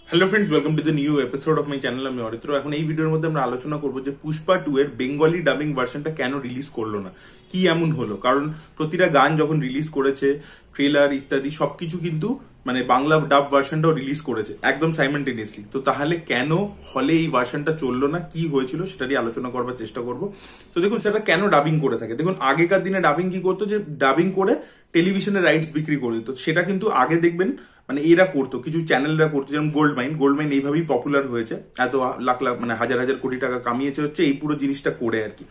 Hello friends, welcome to the new episode of my channel. আমি অরিত্র। এখন এই ভিডিওর মধ্যে আমরা আলোচনা করবো যে পুষ্পা 2 এর বেঙ্গলি ডাবিং ভার্সনটা কেন রিলিজ করলো না, কি এমন হলো। কারণ প্রতিটা গান যখন রিলিজ করেছে, ট্রেলার ইত্যাদি সবকিছু কিন্তু মানে বাংলা ডাব ভার্সনটাও রিলিজ করেছে একদম সাইমেন্টেনিয়াসলি। তো তাহলে কেন হলে এই ভার্সনটা চললো না, কি হয়েছিল সেটারই আলোচনা করবার চেষ্টা করবো। তো দেখুন, সেটা কেন ডাবিং করে থাকে। দেখুন, আগেকার দিনে ডাবিং কি করতো, যে ডাবিং করে টেলিভিশনে রাইটস বিক্রি করে দিত। সেটা কিন্তু আগে দেখবেন মানে এরা করতো, কিছু চ্যানেলরা করতো, যেমন গোল্ড মাইন এইভাবেই পপুলার হয়েছে, এত লাখ লাখ মানে হাজার হাজার কোটি টাকা কামিয়েছে হচ্ছে এই পুরো জিনিসটা করে আর কি।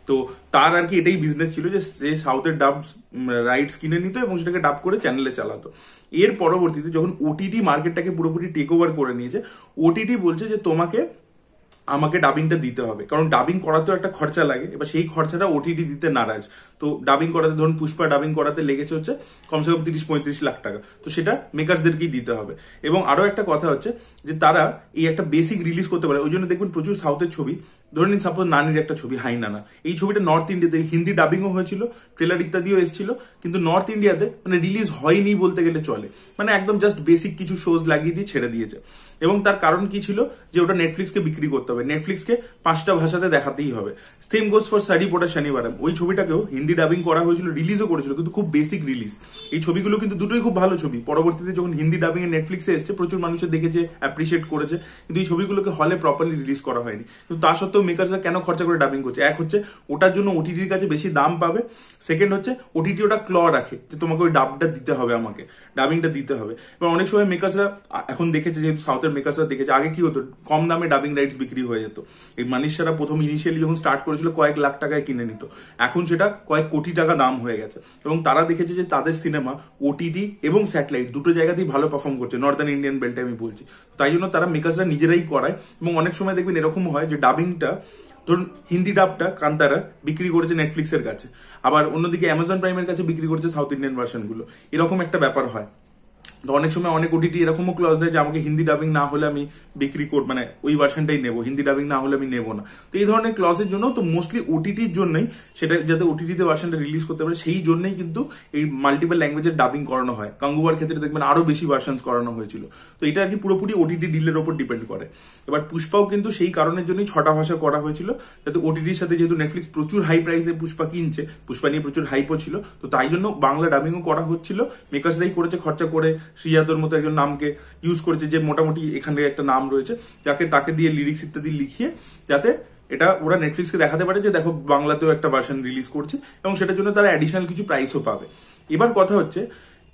তো তার আর কি এটাই বিজনেস ছিল যে সে সাউথের ডাব রাইটস কিনে নিত এবং সেটাকে ডাব করে চ্যানেলে চালাতো। এর পরবর্তীতে যখন ওটিটি মার্কেটটাকে পুরোপুরি টেক ওভার করে নিয়েছে, ওটিটি বলছে যে আমাকে ডাবিংটা দিতে হবে, কারণ ডাবিং করাতেও একটা খরচা লাগে। এবার সেই খরচাটা ওটিটি দিতে নারাজ। তো ডাবিং করাতে, ধরুন পুষ্পা ডাবিং করাতে লেগেছে হচ্ছে কমসে কম 30-35 লাখ টাকা। তো সেটা মেকার্সদেরকেই দিতে হবে। এবং আরো একটা কথা হচ্ছে যে তারা এই একটা বেসিক রিলিজ করতে পারে। ওই জন্য দেখবেন প্রচুর সাউথের ছবি, ধরে নিন সাপোজ নানির একটা ছবি হাই নানা, এই ছবিটা নর্থ ইন্ডিয়াতে হিন্দি ডাবিংও হয়েছিল, ট্রেলার ইত্যাদিও এসেছিল, কিন্তু নর্থ ইন্ডিয়াতে মানে রিলিজ হয়নি বলতে গেলে চলে। মানে একদম জাস্ট বেসিক কিছু শোজ লাগিয়ে দিয়ে ছেড়ে দিয়েছে। এবং তার কারণ কি ছিল, যে ওটা নেটফ্লিক্সকে বিক্রি করতে হবে, নেটফ্লিক্সকে 5টা ভাষাতে দেখাতেই হবে। সেম গোস ফর সারি পোটা শনিবারম। ওই ছবিটাকেও হিন্দি ডাবিং করা হয়েছিল, রিলিজও করেছিল, কিন্তু খুব বেসিক রিলিজ। এই ছবিগুলো কিন্তু দুটোই খুব ভালো ছবি। পরবর্তীতে যখন হিন্দি ডাবিং এ নেটফ্লিক্সে এসছে, প্রচুর মানুষের দেখেছে, অ্যাপ্রিসিয়েট করেছে, কিন্তু এই ছবিগুলোকে হলে প্রপারলি রিলিজ করা হয়নি। কিন্তু তা সত্ত্বেও মেকার্সরা কেন খরচা করে ডাবিং করছে? এক হচ্ছে ওটার জন্য ওটিটির কাছে বেশি দাম পাবে। সেকেন্ড হচ্ছে ওটিটি ওটা ক্ল রাখে যে তোমাকে ওই ডাবটা দিতে হবে, আমাকে ডাবিংটা দিতে হবে। এবার অনেক সময় মেকার্সরা এখন দেখেছে, যে সাউথের মেকার্সরা দেখেছে, আগে কি হতো, কম দামে ডাবিং রাইটস বিক্রি হয়ে যেত। এই মানিশারা প্রথম ইনিশিয়ালি যখন স্টার্ট করেছিল কয়েক লাখ টাকায় কিনে নিত, এখন সেটা কয়েক কোটি টাকা দাম হয়ে গেছে। এবং তারা দেখেছে যে তাদের সিনেমা ওটিটি এবং স্যাটেলাইট দুটো জায়গাতেই ভালো পারফর্ম করছে, নর্দার্ন ইন্ডিয়ান বেল্টে আমি বলছি। তাই জন্য তারা মেকার্সরা নিজেরাই করায়। এবং অনেক সময় দেখবেন এরকম হয় যে ডাবিংটা, ধরুন হিন্দি ডাবটা কান্তারা বিক্রি করেছে নেটফ্লিক্সের কাছে, আবার অন্যদিকে অ্যামাজন প্রাইমের কাছে বিক্রি করেছে সাউথ ইন্ডিয়ান ভার্সন গুলো। এরকম একটা ব্যাপার হয়। তো অনেক সময় অনেক ওটিটি এরকমও ক্লজ দেয় যে আমাকে হিন্দি ডাবিং না হলে আমি বিক্রি করব, মানে ওই ভার্সনটাই নেবো, হিন্দি ডাবিং না হলে আমি নেবো না। তো এই ধরনের ক্লজের জন্য, তো মোস্টলি ওটিটির জন্যই, সেটা যাতে ওটিটিতে ভার্সনটা রিলিজ করতে পারে সেই জন্যই কিন্তু এই মাল্টিপল ল্যাঙ্গুয়েজের ডাবিং করানো হয়। গাঙ্গুবার ক্ষেত্রে দেখবেন আরো বেশি ভার্সনস করানো হয়েছিল। তো এটা আর কি পুরোপুরি ওটিটি ডিলের ওপর ডিপেন্ড করে। এবার পুষ্পাও কিন্তু সেই কারণের জন্যই 6টা ভাষা করা হয়েছিল, যাতে ওটিটির সাথে, যেহেতু নেটফ্লিক্স প্রচুর হাই প্রাইসে পুষ্পা কিনছে, পুষ্পা নিয়ে প্রচুর হাইপও ছিল, তো তাই জন্য বাংলা ডাবিংও করা হচ্ছিল। মেকার্সরাই করেছে খরচা করে, শ্রীয়াদর মতো একজন নামকে ইউজ করেছে, যে মোটামুটি এখানে একটা নাম রয়েছে, তাকে দিয়ে লিরিক্স ইত্যাদি লিখিয়ে, যাতে এটা ওরা নেটফ্লিক্সকে দেখাতে পারে যে দেখো বাংলাতেও একটা ভার্সন রিলিজ করছে, এবং সেটার জন্য তারা অ্যাডিশনাল কিছু প্রাইসও পাবে। এবার কথা হচ্ছে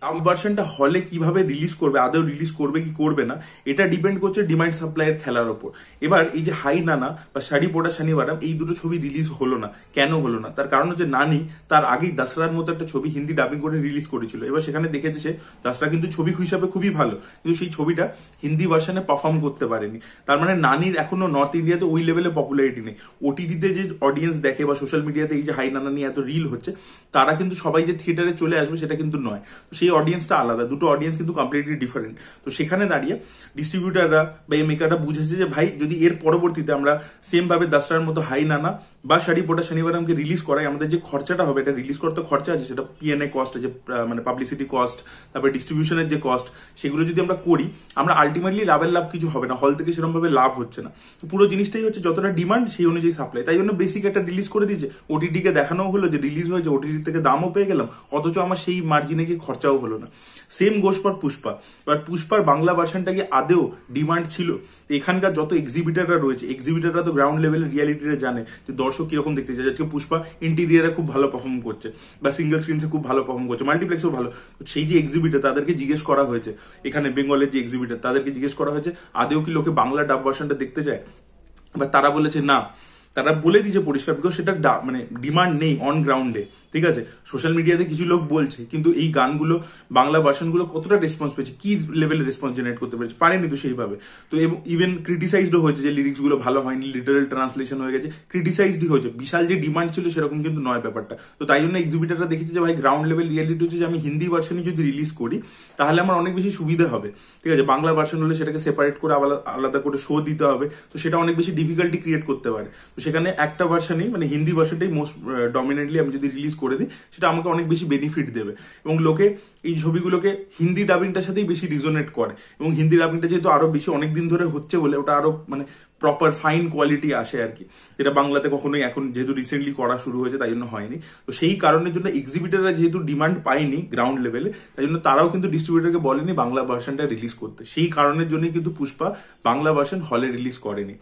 ডাব ভার্সনটা হলে কিভাবে রিলিজ করবে, আদৌ রিলিজ করবে কি করবে না, এটা ডিপেন্ড করছে ডিমান্ড সাপ্লাইয়ের খেলার ওপর। এবার এই যে হাই নানা বা শাড়ি পোড়া শনিবারম, এই দুটো ছবি রিলিজ হলো না, কেন হলো না? তার কারণ হচ্ছে নানি তার আগেই দাসরার মতো একটা ছবি হিন্দি ডাবিং করে রিলিজ করেছিল। এবার সেখানে দেখেছে সে, দাসরা কিন্তু ছবি হিসাবে খুবই ভালো, কিন্তু সেই ছবিটা হিন্দি ভার্সনে পারফর্ম করতে পারেনি। তার মানে নানির এখনো নর্থ ইন্ডিয়াতে ওই লেভেলে পপুলারিটি নেই। ওটিটিতে যে অডিয়েন্স দেখে বা সোশ্যাল মিডিয়াতে এই যে হাই নানা নিয়ে এত রিল হচ্ছে, তারা কিন্তু সবাই যে থিয়েটারে চলে আসবে সেটা কিন্তু নয়। তো সেই অডিয়েন্সটা আলাদা, দুটো অডিয়েন্স কিন্তু কমপ্লিটলি ডিফারেন্ট। তো সেখানে দাঁড়িয়ে ডিস্ট্রিবিউটাররা বা এই মেকাররা বুঝেছে যে ভাই, যদি এর পরবর্তীতে আমরা সেম ভাবে দাসরার মতো হাই নানা বা শাড়ি পোটা শনিবারমকে রিলিজ করাই, আমাদের যে খরচাটা হবে, এটা রিলিজ করতে খরচা আছে, সেটা পিএনএ কস্ট, যে মানে পাবলিসিটি কস্ট, তারপরে ডিস্ট্রিবিউশনের যে কস্ট, সেগুলো যদি আমরা করি, আমরা আলটিমেটলি লাভের লাভ কিছু হবে না, হল থেকে সেরকম ভাবে লাভ হচ্ছে না। তো পুরো জিনিসটাই হচ্ছে যতটা ডিমান্ড সেই অনুযায়ী সাপ্লাই। তাই জন্য বেসিক একটা রিলিজ করে দিয়েছে, ওটিটিকে দেখানো হলো যে রিলিজ হয়েছে, ওটিটি থেকে দামও পেয়ে গেলাম, অথচ আমার সেই মার্জিনে কি খরচাও হলো না। Same goes for Pushpa. এবার পুষ্পার বাংলা ভার্সনটা কি আদেও ডিমান্ড ছিল? এখানকার যত এক্সিবিটাররা রয়েছে, এক্সিবিটাররা তো গ্রাউন্ড লেভেলের রিয়ালিটিটা জানে যে দর্শক কিরকম দেখতে চায়। আজকে পুষ্পা ইন্টেরিয়ারে খুব ভালো পারফর্ম করছে, বা সিঙ্গেল স্ক্রিনসে খুব ভালো পারফর্ম করছে, মাল্টিপ্লেক্সেও ভালো। সেই যে এক্সিবিটার, তাদেরকে জিজ্ঞেস করা হয়েছে, এখানে বেঙ্গলের যে এক্সিবিটার, তাদেরকে জিজ্ঞেস করা হয়েছে আদেও কি লোকে বাংলা ডাব ভার্সনটা দেখতে চায়, বা তারা বলেছে না। তারা বলে দিয়েছে পরিষ্কার, বিকজ সেটা মানে ডিমান্ড নেই অন গ্রাউন্ডে। ঠিক আছে, সোশ্যাল মিডিয়াতে কিছু লোক বলছে, কিন্তু এই গানগুলো, বাংলা ভার্সনগুলো কতটা রেসপন্স পেয়েছে, কি লেভেলের রেসপন্স জেনারেট করতে পেরেছে, পারেনি তো সেইভাবে। তো ইভেন ক্রিটিসাইজডও হয়েছে যে লিরিক্স গুলো ভালো হয়নি, লিটারাল ট্রান্সলেশন হয়ে গেছে, ক্রিটিসাইজডই হয়েছে। বিশাল যে ডিমান্ড ছিল সেরকম কিন্তু নয় ব্যাপারটা। তো তাই জন্য এক্সিবিটাররা দেখেছে যে ভাই, গ্রাউন্ড লেভেল রিয়ালিটি হচ্ছে যে আমি হিন্দি ভার্সনই যদি রিলিজ করি, তাহলে আমার অনেক বেশি সুবিধা হবে। ঠিক আছে, বাংলা ভার্সন হলে সেটাকে সেপারেট করে আলাদা করে শো দিতে হবে, তো সেটা অনেক বেশি ডিফিকাল্টি ক্রিয়েট করতে পারে। তো সেখানে একটা ভার্সনই, মানে হিন্দি ভার্সনটাই মোস্ট ডমিনেন্টলি আমি যদি রিলিজ করে দিই, সেটা আমাকে অনেক বেশি বেনিফিট দেবে। এবং লোকে এই ছবিগুলোকে হিন্দি ডাবিংটার সাথেই বেশি রিজোনেট করে, এবং হিন্দি ডাবিংটা যেহেতু আরো বেশি অনেকদিন ধরে হচ্ছে বলে ওটা আরো মানে প্রপার ফাইন কোয়ালিটি আসে আর কি, যেটা বাংলাতে কখনোই এখন যেহেতু রিসেন্টলি করা শুরু হয়েছে তাই জন্য হয়নি। তো সেই কারণের জন্য এক্সিবিটাররা যেহেতু ডিমান্ড পায়নি গ্রাউন্ড লেভেলে, তাই জন্য তারাও কিন্তু ডিস্ট্রিবিউটারকে বলেনি বাংলা ভার্সনটা রিলিজ করতে। সেই কারণের জন্যই কিন্তু পুষ্পা বাংলা ভার্সন হলে রিলিজ করেনি।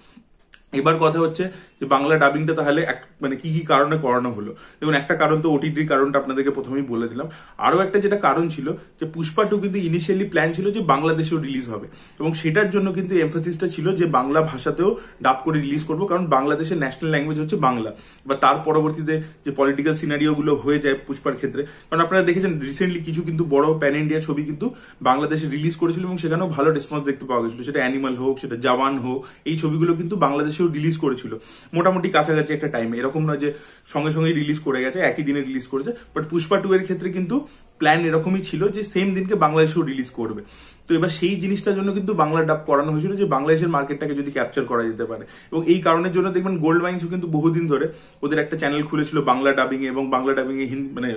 এবার কথা হচ্ছে যে বাংলা ডাবিংটা তাহলে মানে কি কি কারণে করানো হলো। দেখুন, একটা কারণ তো ওটিটির কারণটা আপনাদেরকে প্রথমেই বলে দিলাম। আরো একটা যেটা কারণ ছিল যে পুষ্পা 2 কিন্তু ইনিশিয়ালি প্ল্যান ছিল যে বাংলাদেশেও রিলিজ হবে, এবং সেটার জন্য কিন্তু এমফাসিসটা ছিল যে বাংলা ভাষাতেও ডাব করে রিলিজ করবো, কারণ বাংলাদেশের ন্যাশনাল ল্যাঙ্গুয়েজ হচ্ছে বাংলা। বা তার পরবর্তীতে যে পলিটিক্যাল সিনারিও গুলো হয়ে যায় পুষ্পার ক্ষেত্রে, কারণ আপনারা দেখেছেন রিসেন্টলি কিছু কিন্তু বড় প্যান ইন্ডিয়া ছবি কিন্তু বাংলাদেশে রিলিজ করেছিল এবং সেখানেও ভালো রেসপন্স দেখতে পাওয়া গেছিল। সেটা অ্যানিমাল হোক, সেটা জওয়ান হোক, এই ছবিগুলো কিন্তু বাংলাদেশেও রিলিজ করেছিল মোটামুটি কাছাকাছি একটা টাইমে। এরকম নয় যে সঙ্গে সঙ্গে রিলিজ করে গেছে, একই দিনে রিলিজ করেছে। বাট পুষ্পা 2 এর ক্ষেত্রে কিন্তু প্ল্যান এরকমই ছিল যে সেম দিনকে বাংলাদেশেও রিলিজ করবে। তো এবার সেই জিনিসটার জন্য কিন্তু বাংলা ডাব করানো হয়েছিল যে বাংলাদেশের মার্কেটটাকে যদি ক্যাপচার করা যেতে পারে। এবং এই কারণের জন্য দেখবেন গোল্ড মাইন্সও কিন্তু বহুদিন ধরে ওদের একটা চ্যানেল খুলেছিল বাংলা ডাবিং এ, এবং বাংলা ডাবিং এ মানে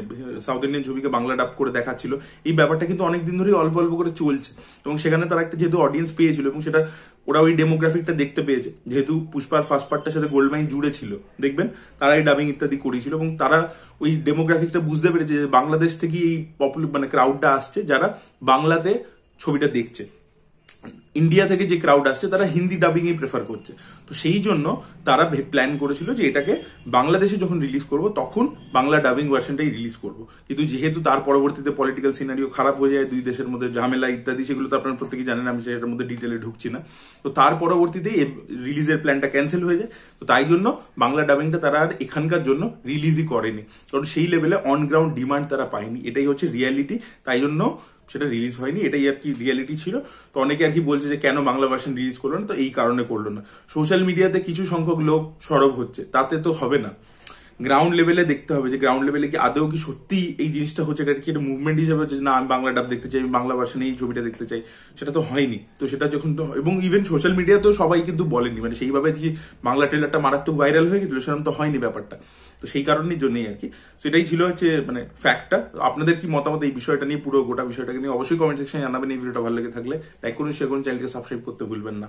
সাউথ ইন্ডিয়ান ছবিকে বাংলা ডাব করে দেখাচ্ছিল। এই ব্যাপারটা কিন্তু অনেকদিন ধরেই অল্প অল্প করে চলছে, এবং সেখানে তারা একটা যেহেতু অডিয়েন্স পেয়েছিল, এবং সেটা ওরা ওই ডেমোগ্রাফিকটা দেখতে পেয়েছে, যেহেতু পুষ্পার ফার্স্ট পার্টটার সাথে গোল্ড মাইন জুড়ে ছিল, দেখবেন তারা এই ডাবিং ইত্যাদি করেছিল, এবং তারা ওই ডেমোগ্রাফিকটা বুঝতে পেরেছে যে বাংলাদেশ থেকে এই মানে ক্রাউডটা আসছে যারা বাংলাতে ছবিটা দেখছে। ইন্ডিয়া থেকে যে ক্রাউড আসছে তারা হিন্দি ডাবিং ই প্রেফার করছে। তো সেই জন্য তারা প্ল্যান করেছিল যে এটাকে বাংলাদেশে যখন রিলিজ করব তখন বাংলা ডাবিং ভার্সনটাই রিলিজ করব। কিন্তু যেহেতু তার পরবর্তীতে পলিটিক্যাল সিনারিও খারাপ হয়ে যায়, দুই দেশের মধ্যে ঝামেলা ইত্যাদি, সেগুলো তো আপনারা প্রত্যেকেই জানেন, আমি সেটার মধ্যে ডিটেলে ঢুকছি না। তো তার পরবর্তীতে রিলিজের প্ল্যানটা ক্যান্সেল হয়ে যায়। তো তাই জন্য বাংলা ডাবিংটা তারা আর এখানকার জন্য রিলিজই করেনি, কারণ সেই লেভেলে অন গ্রাউন্ড ডিমান্ড তারা পায়নি। এটাই হচ্ছে রিয়ালিটি, তাই জন্য সেটা রিলিজ হয়নি। এটাই আর কি রিয়ালিটি ছিল। তো অনেকে আর কি বলছে যে কেন বাংলা ভার্সন রিলিজ করলো না, তো এই কারণে করলো না। সোশ্যাল মিডিয়াতে কিছু সংখ্যক লোক সরব হচ্ছে, তাতে তো হবে না। গ্রাউন্ড লেভেলে দেখতে হবে যে গ্রাউন্ড লেভেলে কি আদৌ কি সত্যি এই জিনিসটা হচ্ছে, এটা কি একটা মুভমেন্ট হিসেবে হচ্ছে না আমি বাংলা ডাব দেখতে চাই, আমি বাংলা ভার্সনে এই ছবিটা দেখতে চাই, সেটা তো হয়নি। তো সেটা যখন তো, এবং ইভেন সোশ্যাল মিডিয়াতেও সবাই কিন্তু বলেনি, মানে সেইভাবে কি বাংলা ট্রেলারটা মারাত্মক ভাইরাল হয়ে গেছিল সেরকম তো হয়নি ব্যাপারটা। তো সেই কারণের জন্যই আর কি। সেটাই ছিল হচ্ছে মানে ফ্যাক্টটা। আপনাদের কি মতামত এই বিষয়টা নিয়ে, পুরো গোটা বিষয়টাকে নিয়ে অবশ্যই কমেন্ট সেকশনে জানাবেন। এই ভিডিওটা ভালো লেগে থাকলে লাইক করুন, শেয়ার করুন, চ্যানেলকে সাবস্ক্রাইব করতে ভুলবেন না।